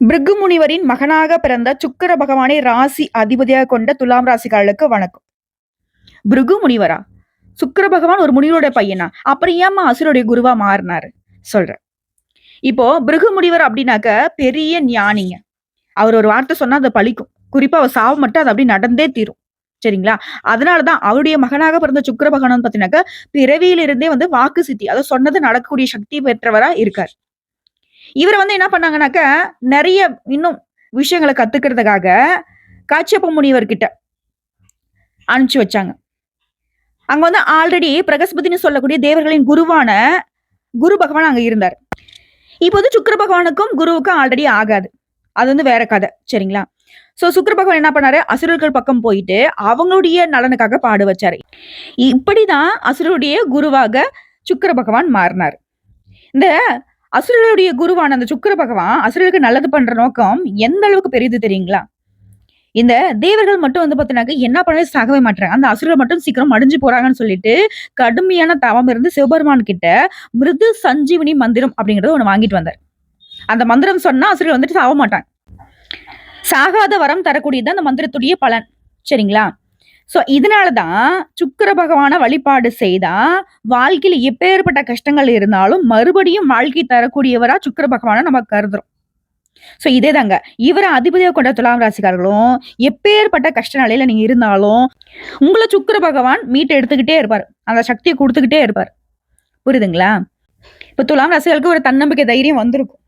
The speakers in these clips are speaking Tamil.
பிருகு முனிவரின் மகனாக பிறந்த சுக்கிர பகவானை ராசி அதிபதியாக கொண்ட துலாம் ராசிக்காரர்களுக்கு வணக்கம். பிருகு முனிவரா? சுக்கிர பகவான் ஒரு முனிவரோட பையனா? அப்புறம் ஏமா அசுரருடைய குருவா மாறினாரு? சொல்றேன். இப்போ பிருகு முனிவர் அப்படின்னாக்க பெரிய ஞானிங்க. அவர் ஒரு வார்த்தை சொன்னா அதை பழிக்கும். குறிப்பா அவர் சாவு மட்டும் அது அப்படி நடந்தே தீரும். சரிங்களா? அதனாலதான் அவருடைய மகனாக பிறந்த சுக்கிர பகவான் பாத்தீங்கன்னாக்க பிறவியிலிருந்தே வாக்கு சித்தி, அதாவது சொன்னது நடக்கக்கூடிய சக்தி பெற்றவரா இருக்கார். இவரை என்ன பண்ணாங்கன்னாக்க நிறைய இன்னும் விஷயங்களை கத்துக்கிறதுக்காக காச்சியப்ப முனிவர் கிட்ட அனுப்பிச்சு வச்சாங்க. அங்க ஆல்ரெடி பிரகஸ்பதினு சொல்லக்கூடிய தேவர்களின் குருவான குரு பகவான் அங்க இருந்தார். இப்போது சுக்கிர பகவானுக்கும் குருவுக்கும் ஆல்ரெடி ஆகாது. அது வேற கதை. சரிங்களா? சோ சுக்கிர பகவான் என்ன பண்ணாரு? அசுரர்கள் பக்கம் போயிட்டு அவங்களுடைய நலனுக்காக பாடு வச்சாரு. இப்படிதான் அசுரருடைய குருவாக சுக்கிர பகவான் மாறினார். இந்த அசுரருடைய குருவான அந்த சுக்கிர பகவான் அசுரருக்கு நல்லது பண்ற நோக்கம் எந்த அளவுக்கு பெரியது தெரியுங்களா? இந்த தேவர்கள் மட்டும் பாத்தீங்கன்னா என்ன பண்ணவே சாகவே மாட்டாங்க. அந்த அசுரர்கள் மட்டும் சீக்கிரம் மடிஞ்சு போறாங்கன்னு சொல்லிட்டு கடுமையான தவம் இருந்து சிவபெருமான் கிட்ட மிருது சஞ்சீவனி மந்திரம் அப்படிங்கறத ஒண்ணு வாங்கிட்டு வந்தார். அந்த மந்திரம் சொன்னா அசுரர்கள் சாக மாட்டாங்க. சாகாத வரம் தரக்கூடியது அந்த மந்திரத்துடைய பலன். சரிங்களா? சோ இதனாலதான் சுக்கிர பகவான வழிபாடு செய்தா வாழ்க்கையில எப்பேற்பட்ட கஷ்டங்கள் இருந்தாலும் மறுபடியும் வாழ்க்கை தரக்கூடியவரா சுக்கிர பகவான நம்ம கருதுறோம். சோ இதேதாங்க இவரை அதிபதியா கொண்ட துலாம் ராசிக்காரர்களும் எப்பேற்பட்ட கஷ்ட நிலையில நீங்க இருந்தாலும் உங்களை சுக்கிர பகவான் மீட்டு எடுத்துக்கிட்டே இருப்பார். அந்த சக்தியை கொடுத்துக்கிட்டே இருப்பார். புரியுதுங்களா? இப்ப துலாம் ராசிகளுக்கு ஒரு தன்னம்பிக்கை தைரியம் வந்திருக்கும்.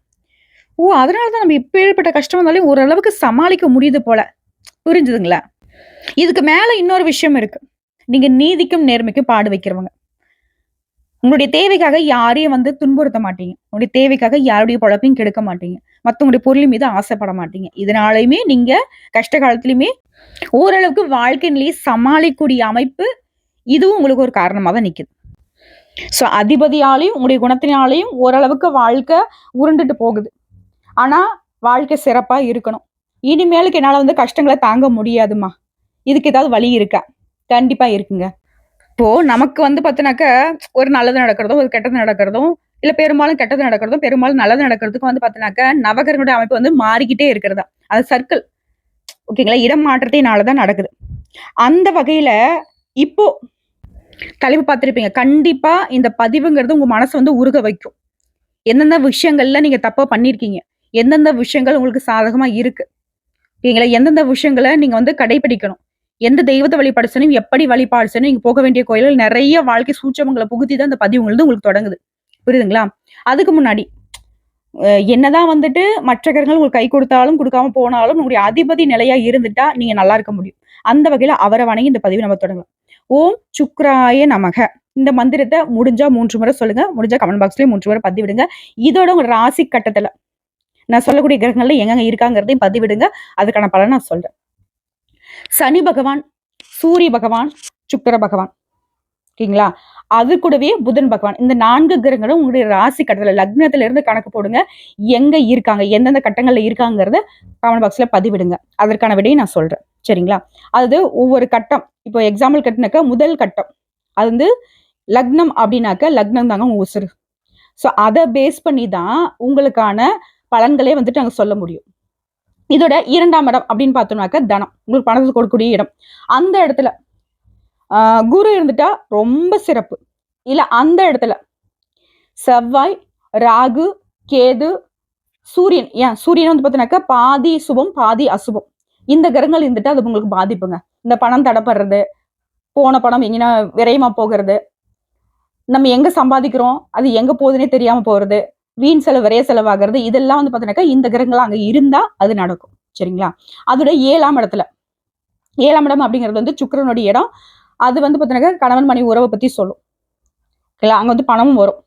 அதனாலதான் நம்ம எப்பேற்பட்ட கஷ்டம் வந்தாலும் ஓரளவுக்கு சமாளிக்க முடியுது போல. புரிஞ்சுதுங்களா? இதுக்கு மேல இன்னொரு விஷயம் இருக்கு. நீங்க நீதிக்கும் நேர்மைக்கும் பாடு வைக்கிறவங்க. உங்களுடைய தேவைக்காக யாரையும் துன்புறுத்த மாட்டீங்க. உங்களுடைய தேவைக்காக யாருடைய பொழப்பையும் கெடுக்க மாட்டீங்க. மத்தவங்களுடைய பொருள் மீது ஆசைப்பட மாட்டீங்க. இதனாலயுமே நீங்க கஷ்ட காலத்திலுமே ஓரளவுக்கு வாழ்க்கை நிலையை சமாளிக்கக்கூடிய அமைப்பு இதுவும் உங்களுக்கு ஒரு காரணமா தான் நிக்குது. சோ அதிபதியாலையும் உங்களுடைய குணத்தினாலையும் ஓரளவுக்கு வாழ்க்கை உருண்டுட்டு போகுது. ஆனா வாழ்க்கை சிறப்பா இருக்கணும். இனிமேலுக்கு என்னால கஷ்டங்களை தாங்க முடியாதுமா. இதுக்கு ஏதாவது வழி இருக்கா? கண்டிப்பா இருக்குங்க. இப்போ நமக்கு பாத்தீங்கன்னாக்க ஒரு நல்லது நடக்கிறதும், ஒரு கெட்டது நடக்கிறதும், இல்ல பெரும்பாலும் கெட்டது நடக்கிறதும், பெரும்பாலும் நல்லது நடக்கிறதுக்கும் பாத்தீங்கன்னாக்க நவகிரகங்களுடைய அமைப்பு மாறிக்கிட்டே இருக்கிறதா. அது சர்க்கிள். ஓகேங்களா? இடம் மாற்றத்தினாலதான் நடக்குது. அந்த வகையில இப்போ தலைப்பு பார்த்திருப்பீங்க. கண்டிப்பா இந்த பதிவுங்கிறது உங்க மனசை உருக வைக்கும். எந்தெந்த விஷயங்கள்ல நீங்க தப்பா பண்ணிருக்கீங்க? எந்தெந்த விஷயங்கள் உங்களுக்கு சாதகமா இருக்கு? ஓகேங்களா? எந்தெந்த விஷயங்களை நீங்க கடைபிடிக்கணும்? எந்த தெய்வத்தை வழிபாடு செய்யணும்? எப்படி வழிபாடு செய்யணும்? நீங்க போக வேண்டிய கோயில்கள் நிறைய வாழ்க்கை சூட்சமங்களை புகுத்தி தான் இந்த பதிவு உங்களுக்கு தொடங்குது. புரியுதுங்களா? அதுக்கு முன்னாடி என்னதான் மற்ற கிரகங்கள் உங்களுக்கு கை கொடுத்தாலும் கொடுக்காம போனாலும் உங்களுடைய அதிபதி நிலையா இருந்துட்டா நீங்க நல்லா இருக்க முடியும். அந்த வகையில அவரை வணங்கி இந்த பதிவு நம்ம தொடங்கலாம். ஓம் சுக்ராய நமக. இந்த மந்திரத்தை முடிஞ்சா 3 முறை சொல்லுங்க. முடிஞ்சா கமெண்ட் பாக்ஸ்லயும் 3 முறை பதிவிடுங்க. இதோட உங்க ராசி கட்டத்துல நான் சொல்லக்கூடிய கிரகங்கள்ல எங்கெங்க இருக்காங்கிறதையும் பதிவிடுங்க. அதுக்கான பலன் நான் சொல்றேன். சனி பகவான், சூரிய பகவான், சுக்கிர பகவான். ஓகேங்களா? அது கூடவே புதன் பகவான். இந்த 4 கிரகங்களும் உங்களுடைய ராசி கட்டத்துல லக்னத்துல இருந்து கணக்கு போடுங்க. எங்க இருக்காங்க, எந்தெந்த கட்டங்கள்ல இருக்காங்கிறத கமெண்ட் பாக்ஸ்ல பதிவிடுங்க. அதற்கான விடையை நான் சொல்றேன். சரிங்களா? அது ஒவ்வொரு கட்டம். இப்போ எக்ஸாம்பிள் கட்டினாக்க முதல் கட்டம் அது லக்னம் அப்படின்னாக்க லக்னம் தாங்க உங்க உசுறு. சோ அதை பேஸ் பண்ணி தான் உங்களுக்கான பலன்களே நாங்க சொல்ல முடியும். இதோட 2ஆம் இடம் அப்படின்னு பார்த்தோம்னாக்க தனம். உங்களுக்கு பணத்தை கொடுக்கக்கூடிய இடம். அந்த இடத்துல குரு இருந்துட்டா ரொம்ப சிறப்பு. இல்ல அந்த இடத்துல செவ்வாய், ராகு, கேது, சூரியன். சூரியன் பார்த்தோம்னாக்க பாதி சுபம் பாதி அசுபம். இந்த கிரகங்கள் இருந்துட்டா அது உங்களுக்கு பாதிப்புங்க. இந்த பணம் தடைப்படுறது, போன பணம் எங்கன்னா விரயமா போகிறது, நம்ம எங்க சம்பாதிக்கிறோம் அது எங்க போகுதுன்னே தெரியாம போறது, வீண் செலவு விரைய செலவாகிறது, இதெல்லாம் பார்த்தீங்கன்னாக்கா இந்த கிரகங்கள் அங்க இருந்தா அது நடக்கும். சரிங்களா? அதோட 7ஆம் இடத்துல 7ஆம் இடம் அப்படிங்கிறது சுக்கிரனுடைய இடம். அது பார்த்தீங்கன்னாக்கா கணவன் மனைவி உறவை பத்தி சொல்லும். அங்க பணமும் வரும்.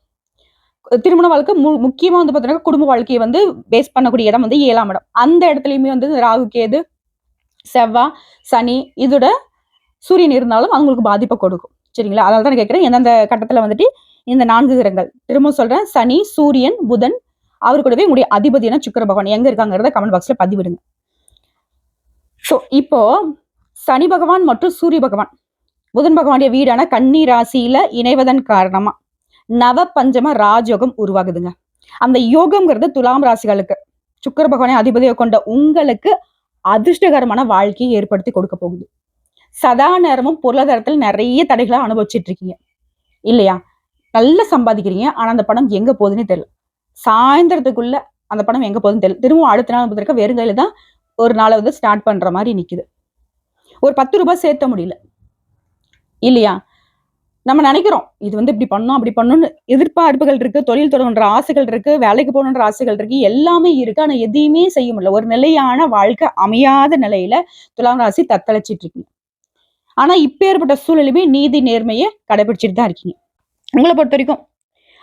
திருமண வாழ்க்கை முக்கியமா பார்த்தீங்கன்னா குடும்ப வாழ்க்கையை பேஸ் பண்ணக்கூடிய இடம் 7ஆம் இடம். அந்த இடத்துலயுமே ராகு, கேது, செவ்வாய், சனி இதோட சூரியன் இருந்தாலும் அவங்களுக்கு பாதிப்பை கொடுக்கும். சரிங்களா? அதனால தான் கேட்கிறேன் எந்தெந்த கட்டத்துல இந்த 4 கிரகங்கள் திரும்ப சொல்றேன். சனி, சூரியன், புதன், அவரு கூடவே உங்களுடைய அதிபதியான சுக்கிர பகவான் எங்க இருக்காங்கிறத கமெண்ட் பாக்ஸ்ல பதிவிடுங்க. சோ இப்போ சனி பகவான் மற்றும் சூரிய பகவான் புதன் பகவானுடைய வீடான கன்னி ராசியில இணைவதன் காரணமா நவ பஞ்சம ராஜயோகம் உருவாகுதுங்க. அந்த யோகம்ங்கிறது துலாம் ராசிகளுக்கு சுக்கிர பகவானை அதிபதியை கொண்ட உங்களுக்கு அதிர்ஷ்டகரமான வாழ்க்கையை ஏற்படுத்தி கொடுக்க போகுது. சதா நேரமும் பொருளாதாரத்தில் நிறைய தடைகளை அனுபவிச்சுட்டு இருக்கீங்க இல்லையா? நல்லா சம்பாதிக்கிறீங்க, ஆனா அந்த பணம் எங்க போகுதுன்னு தெரியல. சாயந்தரத்துக்குள்ள அந்த பணம் எங்க போகுதுன்னு தெரியல. திரும்பவும் அடுத்த நாள் பார்த்திருக்க வெறும் கையில தான் ஒரு நாளை வந்து ஸ்டார்ட் பண்ற மாதிரி நிக்குது. ஒரு 10 ரூபாய் சேர்த்த முடியல இல்லையா? நம்ம நினைக்கிறோம் இது வந்து இப்படி பண்ணோம் அப்படி பண்ணணும்னு, எதிர்பார்ப்புகள் இருக்கு, தொழில் தொடங்குன்ற ஆசைகள் இருக்கு, வேலைக்கு போகணுன்ற ஆசைகள் இருக்கு, எல்லாமே இருக்கு. ஆனா எதையுமே செய்ய முடியல. ஒரு நிலையான வாழ்க்கை அமையாத நிலையில துலாம் ராசி தத்தளிச்சிட்டு இருக்கீங்க. ஆனா இப்பேற்பட்ட சூழலுமே நீதி நேர்மையை கடைபிடிச்சிட்டு தான் இருக்கீங்க. உங்களை பொறுத்த வரைக்கும்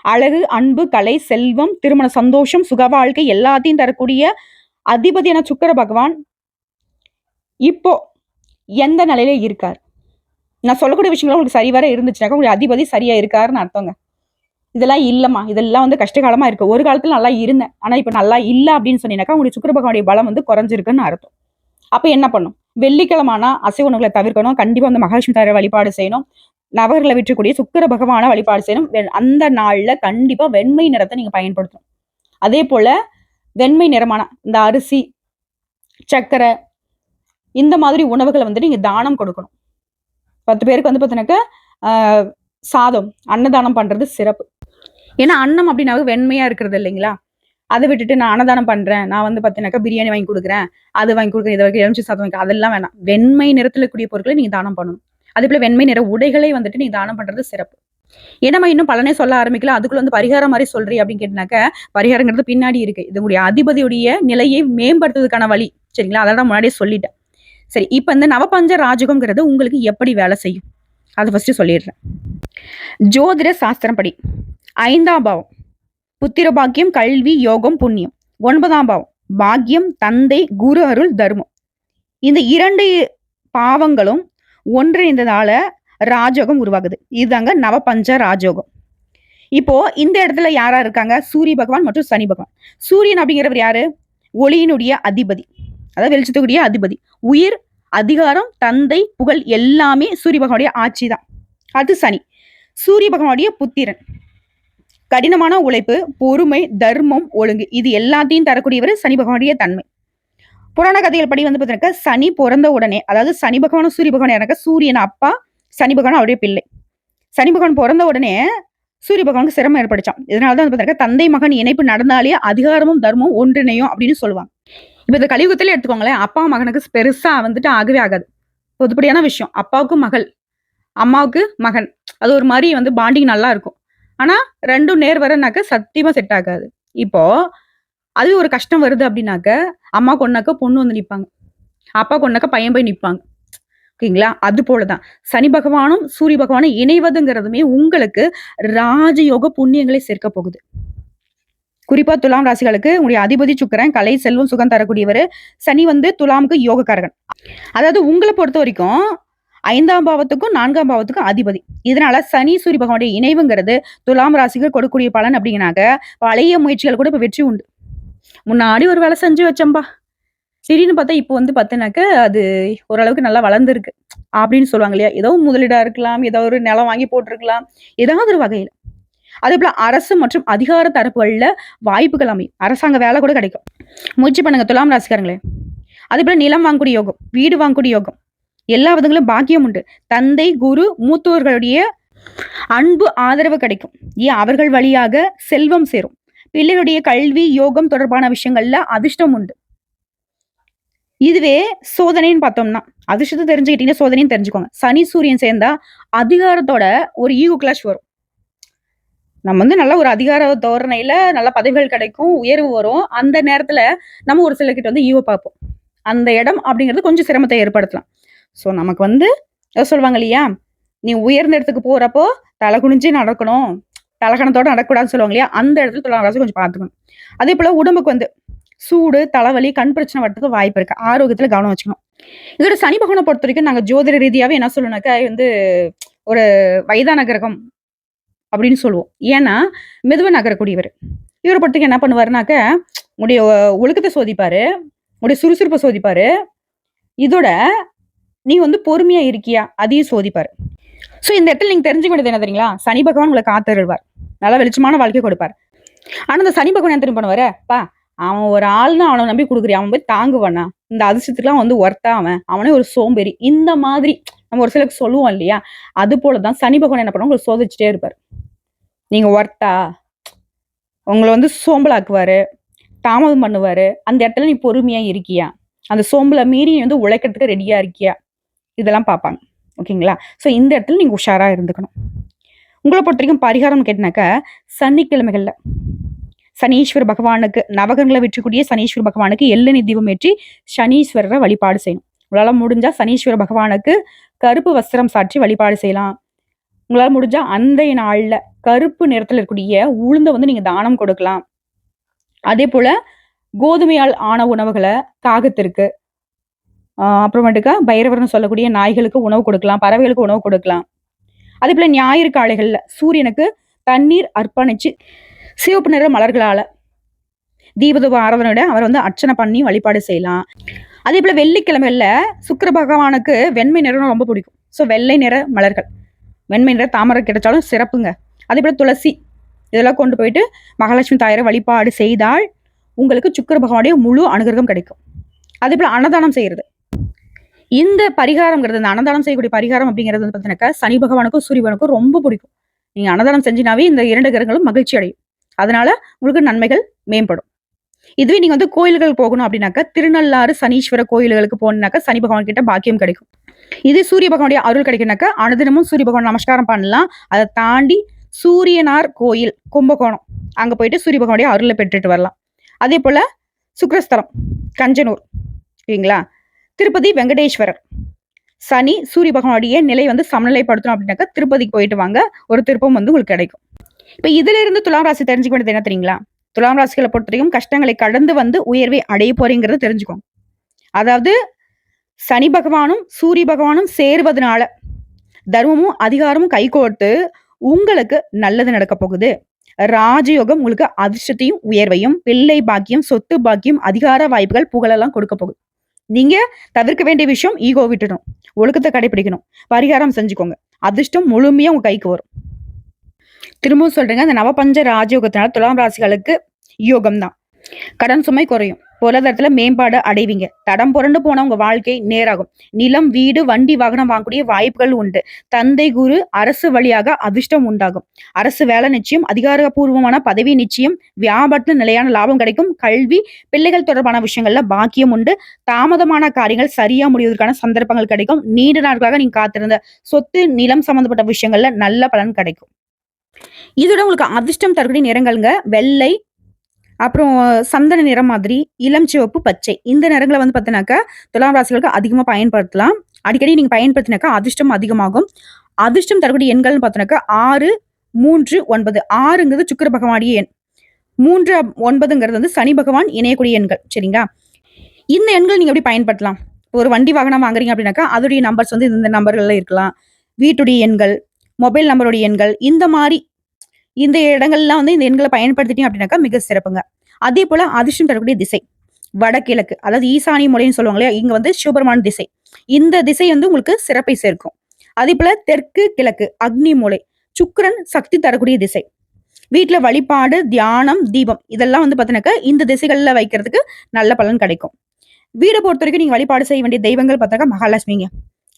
அழகு, அன்பு, கலை, செல்வம், திருமண சந்தோஷம், சுக வாழ்க்கை எல்லாத்தையும் தரக்கூடிய அதிபதியான சுக்கிர பகவான் இப்போ எந்த நிலையில இருக்கார்? நான் சொல்லக்கூடிய விஷயங்கள் உங்களுக்கு சரிவர இருந்துச்சுனாக்கா உங்களுக்கு அதிபதி சரியா இருக்காருன்னு அர்த்தங்க. இதெல்லாம் இல்லம்மா, இதெல்லாம் வந்து கஷ்டகாலமா இருக்கு. ஒரு காலத்துல நல்லா இருந்தேன், ஆனா இப்ப நல்லா இல்ல அப்படின்னு சொன்னீங்கன்னாக்கா உங்களுக்கு சுக்கிர பகவானுடைய பலம் வந்து குறைஞ்சிருக்குன்னு அர்த்தம். அப்ப என்ன பண்ணும்? வெள்ளிக்கிழமானா அசைவ உணவுகளை தவிர்க்கணும். கண்டிப்பா வந்து மகாலட்சுமி தாயாரை வழிபாடு செய்யணும். நவர்களை விற்றக்கூடிய சுக்கிர பகவான வழிபாடு செய்யணும். அந்த நாள்ல கண்டிப்பா வெண்மை நிறத்தை நீங்க பயன்படுத்தணும். அதே போல வெண்மை நிறமான இந்த அரிசி, சர்க்கரை இந்த மாதிரி உணவுகளை வந்து நீங்க தானம் கொடுக்கணும். 10 பேருக்கு வந்து பார்த்தீங்கன்னாக்கா சாதம் அன்னதானம் பண்றது சிறப்பு. ஏன்னா அன்னம் அப்படின்னாவே வெண்மையா இருக்கிறது இல்லைங்களா? அதை விட்டுட்டு நான் அன்னதானம் பண்றேன், நான் வந்து பார்த்தீங்கன்னாக்கா பிரியாணி வாங்கி கொடுக்குறேன், அது வாங்கி கொடுக்குறேன், இதை வரைக்கும் எலுமிச்சை சாதம் வாங்கி, அதெல்லாம் வேணாம். வெண்மை நிறத்தில் இருக்கக்கூடிய பொருட்களை நீங்க தானம் பண்ணணும். அதே போல வெண்மை நிற உடைகளை வந்துட்டு நீங்க தானம் பண்றது சிறப்பு. ஏன்னா இன்னும் பலனே சொல்ல ஆரம்பிக்கல, அதுக்குள்ள வந்து பரிகாரம் மாதிரி சொல்றீ அப்படின்னு கேட்டினாக்க பரிகாரங்கிறது பின்னாடி இருக்கு. இதனுடைய அதிபதியுடைய நிலையை மேம்படுத்துறதுக்கான வழி, சரிங்களா? அதெல்லாம் முன்னாடியே சொல்லிட்டேன். சரி, இப்ப இந்த நவபஞ்ச ராஜகம்ங்கிறது உங்களுக்கு எப்படி வேலை செய்யும் அதை ஃபர்ஸ்ட் சொல்லிடுறேன். ஜோதிட சாஸ்திரம் படி 5ஆம் பாவம் புத்திர பாக்கியம், கல்வி, யோகம், புண்ணியம். 9ஆம் பாவம் பாக்கியம், தந்தை, குரு அருள், தர்மம். இந்த 2 பாவங்களும் ஒன்றிணைந்ததால ராஜயோகம் உருவாகுது. இதுதாங்க நவபஞ்ச ராஜயோகம். இப்போ இந்த இடத்துல யாரா இருக்காங்க? சூரிய பகவான் மற்றும் சனி பகவான். சூரியன் அப்படிங்கிறவர் யாரு? ஒளியினுடைய அதிபதி, அதாவது வெளிச்சத்துக்குரிய அதிபதி. உயிர், அதிகாரம், தந்தை, புகழ் எல்லாமே சூரிய பகவானுடைய ஆட்சி தான். அது சனி. சூரிய பகவானுடைய புத்திரன். கடினமான உழைப்பு, பொறுமை, தர்மம், ஒழுங்கு இது எல்லாத்தையும் தரக்கூடியவர் சனி பகவானுடைய தன்மை. புராண கதைகள் படி வந்து பார்த்தீங்கன்னா சனி பிறந்த உடனே, அதாவது சனி பகவானும் சூரிய பகவான் எனக்கு சூரியன் அப்பா, சனி பகவான் அவருடைய பிள்ளை. சனி பகவான் பிறந்த உடனே சூரிய பகவானுக்கு சிரமம் ஏற்படுச்சான். இதனாலதான் வந்து பார்த்தீங்கன்னா தந்தை மகன் இணைப்பு நடந்தாலே அதிகாரமும் தர்மமும் ஒன்றிணையும் அப்படின்னு சொல்லுவாங்க. இப்ப இந்த கலியுகத்திலே எடுத்துக்கோங்களேன், அப்பா மகனுக்கு பெருசா வந்துட்டு ஆகவே ஆகாது. பொதுப்படியான விஷயம். அப்பாவுக்கு மகள், அம்மாவுக்கு மகன், அது ஒரு மாதிரி வந்து பாண்டிங் நல்லா இருக்கும். ஆனா 2ம் நேர் வரனாக்க சத்தியமா செட் ஆகாது. இப்போ அது ஒரு கஷ்டம் வருது அப்படின்னாக்க அம்மா கொண்டாக்க பொண்ணு வந்து நிப்பாங்க, அப்பா கொண்டாக்க பையன் போய் நிப்பாங்க. ஓகேங்களா? அது போலதான் சனி பகவானும் சூரிய பகவானும் இணைவதுங்கிறதுமே உங்களுக்கு ராஜயோக புண்ணியங்களை சேர்க்க போகுது. குறிப்பா துலாம் ராசிகளுக்கு உங்களுடைய அதிபதி சுக்கிரன், கலை, செல்வம், சுகம் தரக்கூடியவர். சனி வந்து துலாமுக்கு யோகக்காரகன். அதாவது உங்களை பொறுத்த வரைக்கும் 5ஆம் பாவத்துக்கும் 4ஆம் பாவத்துக்கும் அதிபதி. இதனால சனி சூரிய பகவானுடைய இணைவுங்கிறது துலாம் ராசிக்கு கொடுக்கக்கூடிய பலன் அப்படிங்கனாக்க பழைய முயற்சிகள் கூட இப்ப வெற்றி உண்டு. முன்னாடி ஒரு வேலை செஞ்சு வச்சோம்பா, திடீர்னு பார்த்தா இப்போ வந்து பார்த்தீங்கன்னாக்க அது ஓரளவுக்கு நல்லா வளர்ந்துருக்கு அப்படின்னு சொல்லுவாங்க இல்லையா? ஏதோ முதலீடா இருக்கலாம், ஏதோ ஒரு நிலம் வாங்கி போட்டிருக்கலாம், ஏதாவது ஒரு வகையில. அதே போல அரசு மற்றும் அதிகார தரப்புகள்ல வாய்ப்புகள் அமையும். அரசாங்க வேலை கூட கிடைக்கும். முயற்சி பண்ணுங்க துலாம் ராசிக்காரங்களே. அதே போல நிலம் வாங்கக்கூடிய யோகம், வீடு வாங்கக்கூடிய யோகம், எல்லா விதங்களும் பாக்கியம் உண்டு. தந்தை, குரு, மூத்தோர்களுடைய அன்பு ஆதரவு கிடைக்கும். ஏன் அவர்கள் வழியாக செல்வம் சேரும். பிள்ளைகளுடைய கல்வி, யோகம் தொடர்பான விஷயங்கள்ல அதிர்ஷ்டம் உண்டு. இதுவே சோதனைன்னு பார்த்தோம்னா, அதிர்ஷ்டத்தை தெரிஞ்சுக்கிட்டீங்கன்னா சோதனைன்னு தெரிஞ்சுக்கோங்க. சனி சூரியன் சேர்ந்தா அதிகாரத்தோட ஒரு ஈகோ கிளாஷ் வரும். நம்ம வந்து நல்ல ஒரு அதிகார தோரணையில நல்ல பதவிகள் கிடைக்கும், உயர்வு வரும். அந்த நேரத்துல நம்ம ஒரு சிலர்கிட்ட வந்து ஈகோ பார்ப்போம். அந்த இடம் அப்படிங்கிறது கொஞ்சம் சிரமத்தை ஏற்படுத்தலாம். ஸோ நமக்கு வந்து சொல்லுவாங்க இல்லையா, நீ உயர்ந்த இடத்துக்கு போறப்போ தலை குனிஞ்சு நடக்கணும், தலகணத்தோட நடக்கூடாதுன்னு சொல்லுவாங்க இல்லையா? அந்த இடத்துல துலாம் ராசி கொஞ்சம் பார்த்துக்கணும். அதே போல உடம்புக்கு வந்து சூடு, தலைவலி, கண் பிரச்சனை வரதுக்கு வாய்ப்பு இருக்கு. ஆரோக்கியத்துல கவனம் வச்சுக்கணும். இதோட சனி பகவானை பொறுத்த வரைக்கும் நாங்க ஜோதிட ரீதியாவே என்ன சொல்லணும்னாக்கா வந்து ஒரு வயதான கிரகம் அப்படின்னு சொல்லுவோம். ஏன்னா மெதுவா நகரக்கூடியவர். இவரை பொறுத்தவரைக்கும் என்ன பண்ணுவாருனாக்க உடைய ஒழுக்கத்தை சோதிப்பாரு, உடைய சுறுசுறுப்பை சோதிப்பாரு. இதோட நீ வந்து பொறுமையா இருக்கியா அதையும் சோதிப்பாரு. ஸோ இந்த இடத்துல நீங்க தெரிஞ்சுக்க வேண்டியது என்ன தெரியுங்களா? சனி பகவான் உங்களை காத்தருள்வார், நல்ல வெளிச்சமான வாழ்க்கை கொடுப்பார். ஆனா இந்த சனி பகவான் என்ன தெரியும் பண்ணுவாரு? பா அவன் ஒரு ஆள்னு அவனை நம்பி குடுக்குறியா? அவன் போய் தாங்குவானா? இந்த அதிர்ஷ்டத்துக்குலாம் வந்து ஒர்த்தா அவன்? அவனே ஒரு சோம்பேறி. இந்த மாதிரி நம்ம ஒரு சிலருக்கு சொல்லுவோம் இல்லையா? அது போல தான் சனி பகவான் என்ன பண்ணுவாரு, உங்கள சோதிச்சுட்டே இருப்பாரு. நீங்க ஒர்த்தா? உங்கள வந்து சோம்பலாக்குவாரு, தாமதம் பண்ணுவாரு. அந்த இடத்துல நீ பொறுமையா இருக்கியா? அந்த சோம்பல மீறி நீ வந்து உழைக்கிறதுக்கு ரெடியா இருக்கியா? இதெல்லாம் பார்ப்பாங்க. ஓகேங்களா? ஸோ இந்த இடத்துல நீங்க உஷாரா இருந்துக்கணும். உங்கள பொறுத்தவரைக்கும் பரிகாரம்னு கேட்டனாக்கா, சனிக்கிழமைகள்ல சனீஸ்வர பகவானுக்கு நவகிரகங்கள வெற்றக்கூடிய சனீஸ்வர பகவானுக்கு எள்ளெண்ணெய் தீபம் ஏற்றி சனீஸ்வரரை வழிபாடு செய்யணும். உங்களால முடிஞ்சா சனீஸ்வர பகவானுக்கு கருப்பு வஸ்திரம் சாற்றி வழிபாடு செய்யலாம். உங்களால முடிஞ்சா அன்றைய நாள்ல கருப்பு நிறத்துல இருக்கக்கூடிய உளுந்த வந்து நீங்க தானம் கொடுக்கலாம். அதேபோல கோதுமையால் ஆன உணவுகள காகத்திற்கு, அப்புறமேட்டுக்கா பைரவர்ன்னு சொல்லக்கூடிய நாய்களுக்கு உணவு கொடுக்கலாம். பறவைகளுக்கு உணவு கொடுக்கலாம். அதேபோல ஞாயிறு காலைகள்ல சூரியனுக்கு தண்ணீர் அர்ப்பணிச்சு சிவப்பு நிற மலர்களால தீபதூப ஆராதனையோட அவரை வந்து அர்ச்சனை பண்ணி வழிபாடு செய்யலாம். அதேபோல வெள்ளிக்கிழமைகள்ல சுக்கிர பகவானுக்கு வெண்மை நிறம் ரொம்ப பிடிக்கும். ஸோ வெள்ளை நிற மலர்கள், வெண்மை நிற தாமரை கிடைச்சாலும் சிறப்புங்க. அதேபோல துளசி இதெல்லாம் கொண்டு போயிட்டு மகாலட்சுமி தாயாரை வழிபாடு செய்தால் உங்களுக்கு சுக்கிர பகவானுடைய முழு அனுகிரகம் கிடைக்கும். அதேபோல அன்னதானம் செய்யறது. இந்த பரிகாரம்ங்கிறது, இந்த அன்னதானம் செய்யக்கூடிய பரிகாரம் அப்படிங்கிறது வந்து பார்த்தீங்கன்னாக்கா, சனி பகவானுக்கும் சூரியனுக்கும் ரொம்ப பிடிக்கும். நீங்க அன்னதானம் செஞ்சினாவே இந்த 2 கிரகங்களும் மகிழ்ச்சி அடையும். அதனால உங்களுக்கு நன்மைகள் மேம்படும். இதுவே நீங்க வந்து கோயில்கள் போகணும் அப்படின்னாக்கா, திருநள்ளாறு சனீஸ்வர கோயில்களுக்கு போனீங்கன்னாக்கா, சனி பகவான் கிட்ட பாக்கியம் கிடைக்கும். இதே சூரிய பகவானுடைய அருள் கிடைக்கும்னாக்கா, அனுதினமும் சூரிய பகவான் நமஸ்காரம் பண்ணலாம். அதை தாண்டி சூரியனார் கோயில் கும்பகோணம் அங்க போயிட்டு சூரிய பகவானுடைய அருளை பெற்றுட்டு வரலாம். அதே போல சுக்ரஸ்தலம் கஞ்சனூர், சரிங்களா? திருப்பதி வெங்கடேஸ்வரர், சனி சூரிய பகவானுடைய நிலை வந்து சமநிலைப்படுத்தணும் அப்படின்னாக்கா திருப்பதிக்கு போயிட்டு வாங்க. ஒரு திருப்பம் வந்து உங்களுக்கு கிடைக்கும். இப்ப இதுல இருந்து துலாம் ராசி தெரிஞ்சுக்க வேண்டியது என்ன தெரியுங்களா? துலாம் ராசிகளை பொறுத்தவரைக்கும் கஷ்டங்களை கடந்து வந்து உயர்வை அடைய போறீங்கிறத தெரிஞ்சுக்கோங்க. அதாவது சனி பகவானும் சூரிய பகவானும் சேர்வதனால தர்மமும் அதிகாரமும் கைகோர்த்து உங்களுக்கு நல்லது நடக்க போகுது. ராஜயோகம் உங்களுக்கு அதிர்ஷ்டத்தையும் உயர்வையும், பிள்ளை பாக்கியம், சொத்து பாக்கியம், அதிகார வாய்ப்புகள், புகழெல்லாம் கொடுக்க போகுது. நீங்க தவிர்க்க வேண்டிய விஷயம் ஈகோ விட்டுடணும். ஒழுக்கத்தை கடைபிடிக்கணும். பரிகாரம் செஞ்சுக்கோங்க. அதிர்ஷ்டம் முழுமையா உங்க கைக்கு வரும். திரும்பவும் சொல்றேங்க, அந்த நவபஞ்ச ராஜயோகத்தினால துலாம் ராசிகளுக்கு யோகம் தான். கடன் சுமை குறையும். பொருளாதாரத்துல மேம்பாடு அடைவீங்க. தடம் புரண்டு போன உங்க வாழ்க்கை நேராகும். நிலம், வீடு, வண்டி, வாகனம் வாங்கக்கூடிய வாய்ப்புகள் உண்டு. தந்தை, குரு, அரசு வழியாக அதிர்ஷ்டம் உண்டாகும். அரசு வேலை நிச்சயம். அதிகாரப்பூர்வமான பதவி நிச்சயம். வியாபாரத்துல நிலையான லாபம் கிடைக்கும். கல்வி, பிள்ளைகள் தொடர்பான விஷயங்கள்ல பாக்கியம் உண்டு. தாமதமான காரியங்கள் சரியா முடிவதற்கான சந்தர்ப்பங்கள் கிடைக்கும். நீண்ட நாட்களாக நீங்க காத்திருந்த சொத்து, நிலம் சம்பந்தப்பட்ட விஷயங்கள்ல நல்ல பலன் கிடைக்கும். இதோட உங்களுக்கு அதிர்ஷ்டம் தரக்கூடிய நிறங்கள்ங்க வெள்ளை, அப்புறம் சந்தன நிறம் மாதிரி, இளம் சிவப்பு, பச்சை. இந்த நிறங்கள வந்து பார்த்தீங்கன்னாக்கா, துலாம் ராசிகளுக்கு அதிகமா பயன்படுத்தலாம். அடிக்கடி நீங்க பயன்படுத்தினாக்கா அதிர்ஷ்டம் அதிகமாகும். அதிர்ஷ்டம் தரக்கூடிய எண்கள்னு பார்த்தோம்னாக்கா 6, 3, 9. 6ங்கிறது சுக்கிர பகவானுடைய எண். 3, 9ங்கிறது வந்து சனி பகவான் இணையக்கூடிய எண்கள். சரிங்களா? இந்த எண்கள் நீங்க எப்படி பயன்படுத்தலாம்? ஒரு வண்டி வாகனம் வாங்குறீங்க அப்படின்னாக்கா, அதோடைய நம்பர்ஸ் வந்து இந்த நம்பர்கள்ல இருக்கலாம். வீட்டுடைய எண்கள், மொபைல் நம்பருடைய எண்கள், இந்த மாரி இந்த இடங்கள்லாம் வந்து இந்த எண்களை பயன்படுத்திட்டீங்க அப்படின்னாக்கா மிக சிறப்புங்க. அதே போல அதிர்ஷ்டம் தரக்கூடிய திசை வடகிழக்கு, அதாவது ஈசானிய மூலைன்னு சொல்லுவாங்க இல்லையா? இங்க வந்து சிவபெருமான் திசை. இந்த திசை வந்து உங்களுக்கு சிறப்பை சேர்க்கும். அதே போல தெற்கு கிழக்கு அக்னி மூலை, சுக்கிரன் சக்தி தரக்கூடிய திசை. வீட்டுல வழிபாடு, தியானம், தீபம் இதெல்லாம் வந்து பாத்தீங்கன்னாக்கா இந்த திசைகள்ல வைக்கிறதுக்கு நல்ல பலன் கிடைக்கும். வீடை பொறுத்த வரைக்கும் நீங்க வழிபாடு செய்ய வேண்டிய தெய்வங்கள் பார்த்தாக்கா மகாலட்சுமிங்க.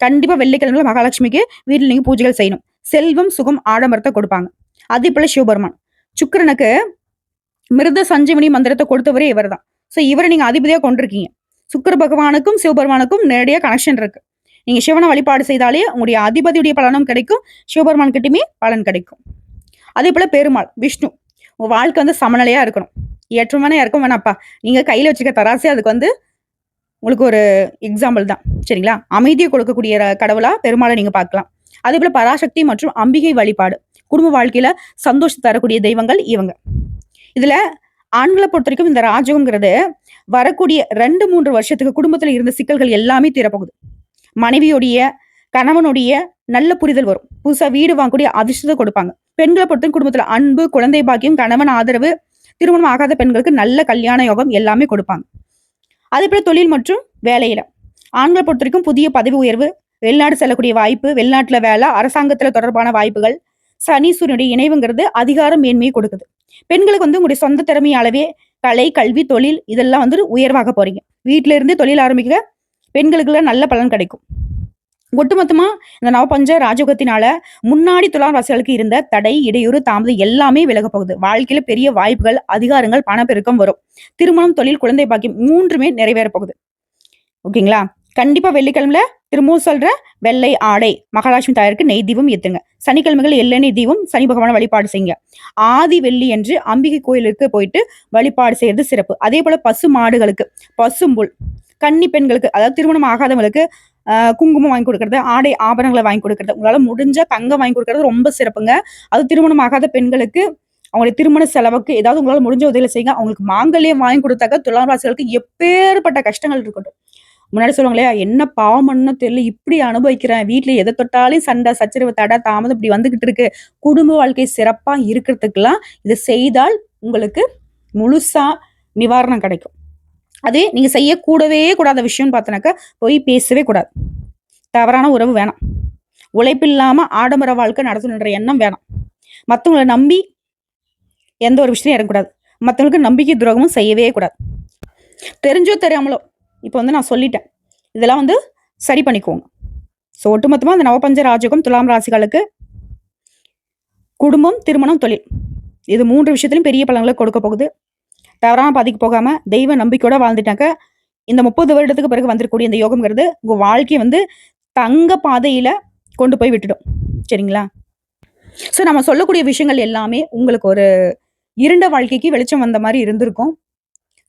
கண்டிப்பா வெள்ளிக்கிழமை மகாலட்சுமிக்கு வீட்டில் நீங்க பூஜைகள் செய்யணும். செல்வம், சுகம், ஆடம்பரத்தை கொடுப்பாங்க. அதே போல சிவபெருமான் சுக்கிரனுக்கு மிருத சஞ்சீவனி மந்திரத்தை கொடுத்தவரே இவர் தான். ஸோ இவரை நீங்க அதிபதியா கொண்டிருக்கீங்க. சுக்கிர பகவானுக்கும் சிவபெருமானுக்கும் நேரடியாக கனெக்ஷன் இருக்கு. நீங்க சிவனை வழிபாடு செய்தாலே உங்களுடைய அதிபதியுடைய பலனும் கிடைக்கும், சிவபெருமான் கிட்டயுமே பலன் கிடைக்கும். அதே போல பெருமாள் விஷ்ணு, உங்க வாழ்க்கை வந்து சமநிலையா இருக்கணும். ஏற்றமான இறக்கம் வேணாப்பா. நீங்க கையில வச்சுக்க தராசே அதுக்கு வந்து உங்களுக்கு ஒரு எக்ஸாம்பிள் தான். சரிங்களா? அமைதியை கொடுக்கக்கூடிய கடவுளா பெருமாளை நீங்க பார்க்கலாம். அதே போல பராசக்தி மற்றும் அம்பிகை வழிபாடு, குடும்ப வாழ்க்கையில சந்தோஷம் தரக்கூடிய தெய்வங்கள் இவங்க. இதுல ஆண்களை பொறுத்த வரைக்கும் இந்த ராஜகம்ங்கிறது வரக்கூடிய 2-3 வருஷத்துக்கு குடும்பத்துல இருந்த சிக்கல்கள் எல்லாமே தீரப்போகுது. மனைவியுடைய, கணவனுடைய நல்ல புரிதல் வரும். புதுசா வீடு வாங்கக்கூடிய அதிர்ஷ்டத்தை கொடுப்பாங்க. பெண்களை பொறுத்த குடும்பத்துல அன்பு, குழந்தை பாக்கியம், கணவன் ஆதரவு, திருமணம் ஆகாத பெண்களுக்கு நல்ல கல்யாண யோகம் எல்லாமே கொடுப்பாங்க. அதே போல தொழில் மற்றும் வேலையில ஆண்களை பொறுத்த வரைக்கும் புதிய பதவி உயர்வு, வெளிநாடு செல்லக்கூடிய வாய்ப்பு, வெளிநாட்டுல வேலை, அரசாங்கத்துல தொடர்பான வாய்ப்புகள், சனீஸ்வரனுடைய இணைவுங்கிறது அதிகார மேன்மையை கொடுக்குது. பெண்களுக்கு வந்து உங்களுடைய சொந்த திறமையாலவே கலை, கல்வி, தொழில் இதெல்லாம் வந்து உயர்வாக போறீங்க. வீட்ல இருந்து தொழில் ஆரம்பிக்கிற பெண்களுக்குலாம் நல்ல பலன் கிடைக்கும். ஒட்டுமொத்தமா இந்த நவபஞ்ச ராஜயோகத்தினால முன்னாடி துலாம் ராசிகளுக்கு இருந்த தடை, இடையூறு, தாமதம் எல்லாமே விலகப் போகுது. வாழ்க்கையில பெரிய வாய்ப்புகள், அதிகாரங்கள், பணப்பெருக்கம் வரும். திருமணம், தொழில், குழந்தை பாக்கியம் 3மே நிறைவேறப் போகுது. ஓகேங்களா? கண்டிப்பா வெள்ளிக்கிழமையில திரும்பவும் சொல்றேன், வெள்ளை ஆடை மகாலட்சுமி தாயாருக்கு நெய் தீபம் ஏத்துங்க. சனிக்கிழமைகள் எள்ளெண்ணெய் தீபம் சனி பகவானை வழிபாடு செய்யுங்க. ஆதி வெள்ளி என்று அம்பிகை கோயிலுக்கு போயிட்டு வழிபாடு செய்யறது சிறப்பு. அதே போல பசு மாடுகளுக்கு பசும்புல், கன்னி பெண்களுக்கு அதாவது திருமணம் ஆகாதவங்களுக்கு குங்குமம் வாங்கி கொடுக்கறது, ஆடை ஆபரணங்களை வாங்கி கொடுக்கறது, உங்களால முடிஞ்ச தங்கம் வாங்கி கொடுக்கறது ரொம்ப சிறப்புங்க. அது திருமணம் ஆகாத பெண்களுக்கு அவங்களுடைய திருமண செலவுக்கு ஏதாவது உங்களால முடிஞ்ச உதவியில செய்யுங்க. அவங்களுக்கு மாங்கல்யம் வாங்கி கொடுத்தாக்க துலாம் ராசிகளுக்கு எப்பேற்பட்ட கஷ்டங்கள் இருக்கட்டும். முன்னாடி சொல்லுவாங்க இல்லையா, என்ன பாவம் பண்ணணும் தெரியல, இப்படி அனுபவிக்கிறேன், வீட்டுல எதை தொட்டாலும் சண்டை, சச்சரவு, தடை, தாமதம் இப்படி வந்துகிட்டு இருக்கு. குடும்ப வாழ்க்கை சிறப்பா இருக்கிறதுக்கெல்லாம் இதை செய்தால் உங்களுக்கு முழுசா நிவாரணம் கிடைக்கும். அதே நீங்க செய்யக்கூடவே கூடாத விஷயம்னு பார்த்தனாக்கா, போய் பேசவே கூடாது. தவறான உறவு வேணாம். உழைப்பில்லாம ஆடம்பர வாழ்க்கை நடத்தணுன்ற எண்ணம் வேணாம். மற்றவங்களை நம்பி எந்த ஒரு விஷயம் இறங்கக்கூடாது. மற்றவங்களுக்கு நம்பிக்கை துரோகமும் செய்யவே கூடாது. தெரிஞ்சோ தெரியாமலோ இப்போ வந்து நான் சொல்லிட்டேன். இதெல்லாம் வந்து சரி பண்ணிக்கோங்க. ஸோ ஒட்டுமொத்தமாக அந்த நவபஞ்ச ராஜயோகம் துலாம் ராசிகளுக்கு குடும்பம், திருமணம், தொழில் இது 3 விஷயத்திலும் பெரிய பலன்களை கொடுக்க போகுது. தவறான பாதிக்கு போகாம தெய்வ நம்பிக்கையோட வாழ்ந்துட்டாக்க இந்த 30 வருடத்துக்கு பிறகு வந்திருக்கக்கூடிய இந்த யோகம்ங்கிறது உங்க வாழ்க்கையை வந்து தங்க பாதையில கொண்டு போய் விட்டுடும். சரிங்களா? ஸோ நம்ம சொல்லக்கூடிய விஷயங்கள் எல்லாமே உங்களுக்கு ஒரு இருண்ட வாழ்க்கைக்கு வெளிச்சம் வந்த மாதிரி இருந்திருக்கும்.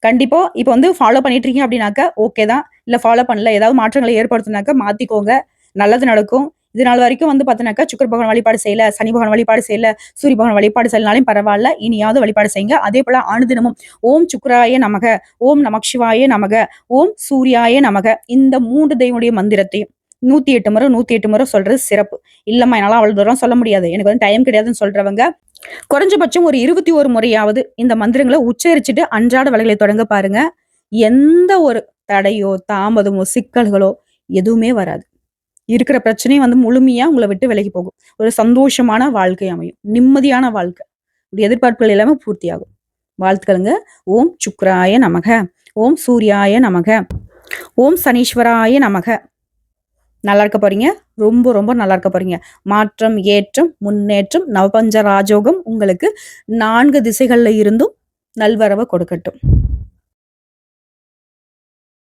கண்டிப்பா இப்போ வந்து ஃபாலோ பண்ணிட்டு இருக்கீங்க அப்படின்னாக்க ஓகே தான். இல்ல ஃபாலோ பண்ணல, ஏதாவது மாற்றங்களை ஏற்படுத்தினாக்க மாத்திக்கோங்க, நல்லது நடக்கும். இது நாள் வரைக்கும் வந்து பார்த்தீங்கன்னாக்கா சுக்கிர பகவான் வழிபாடு செய்யல, சனி பகவான் வழிபாடு செய்யல, சூரிய பகவான் வழிபாடு செய்யலனாலும் பரவாயில்ல, இனியாவது வழிபாடு செய்யுங்க. அதே போல அனுதினமும் ஓம் சுக்கிராய நமக, ஓம் நமசிவாய நமக, ஓம் சூர்யாய நமக இந்த 3 தெய்வனுடைய மந்திரத்தையும் 108 முறை 108 முறை சொல்றது சிறப்பு. இல்லம்மா என்னால அவ்வளவு தூரம் சொல்ல முடியாது, எனக்கு வந்து டைம் கிடையாதுன்னு சொல்றவங்க குறைஞ்சபட்சம் ஒரு 21 முறையாவது இந்த மந்திரங்களை உச்சரிச்சுட்டு அன்றாட வேலைகளை தொடங்க பாருங்க. எந்த ஒரு தடையோ, தாமதமோ, சிக்கல்களோ எதுவுமே வராது. இருக்கிற பிரச்சனையும் வந்து முழுமையா உங்களை விட்டு விலகி போகும். ஒரு சந்தோஷமான வாழ்க்கை அமையும். நிம்மதியான வாழ்க்கை. எதிர்பார்ப்புகள் எல்லாமே பூர்த்தியாகும். வாழ்த்துக்களுங்க. ஓம் சுக்ராய நமக, ஓம் சூர்யாய நமக, ஓம் சனீஸ்வராய நமக. நல்லா இருக்க போறீங்க. ரொம்ப ரொம்ப நல்லா இருக்க போறீங்க. மாற்றம், ஏற்றம், முன்னேற்றம், நவபஞ்ச ராஜயோகம் உங்களுக்கு 4 திசைகள்ல இருந்தும் நல்வரவை கொடுக்கட்டும்.